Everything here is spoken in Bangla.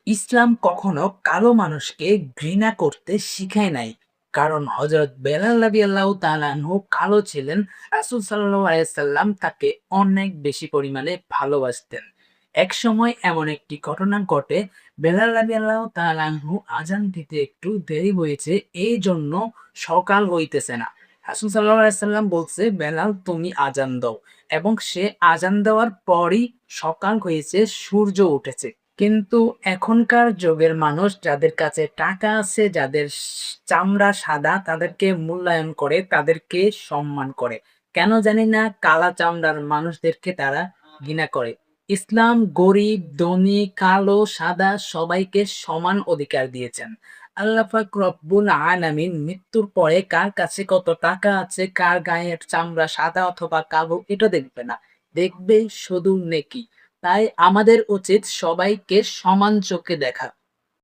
ইসলাম কখনো কালো মানুষকে ঘৃণা করতে শিখায় নাই। কারণ হযরত বেলাল রাদিয়াল্লাহু তাআলা আনহু কালো ছিলেন। রাসূল সাল্লাল্লাহু আলাইহি সাল্লাম তাকে অনেক বেশি পরিমাণে ভালোবাসতেন। একসময় এমন একটি ঘটনা ঘটে, বেলাল রাদিয়াল্লাহু তাআলা আনহু আযান দিতে একটু দেরি হয়েছে, এইজন্য সকাল হইতেছে না। রাসূল সাল্লাল্লাহু আলাইহি সাল্লাম বলছে, "বেলাল তুমি আযান দাও।" এবং সে আযান দেওয়ার পরই সকাল হয়েছে, সূর্য উঠেছে। কিন্তু এখনকার যুগের মানুষ যাদের কাছে টাকা আছে, যাদের চামড়া সাদা, তাদেরকে মূল্যায়ন করে, তাদেরকে সম্মান করে। কেন জানি না কালা চামড়ার মানুষদেরকে তারা ঘৃণা করে। ইসলাম গরিব, ধনী, কালো, সাদা সবাইকে সমান অধিকার দিয়েছেন। আল্লাহ পাক রব্বুল আলামিন মৃত্যুর পরে কার কাছে কত টাকা আছে, কার গায়ের চামড়া সাদা অথবা কালো এটা দেখবে না। দেখবে শুধু নেকি। তাই আমাদের উচিত সবাইকে সমান চোখে দেখা।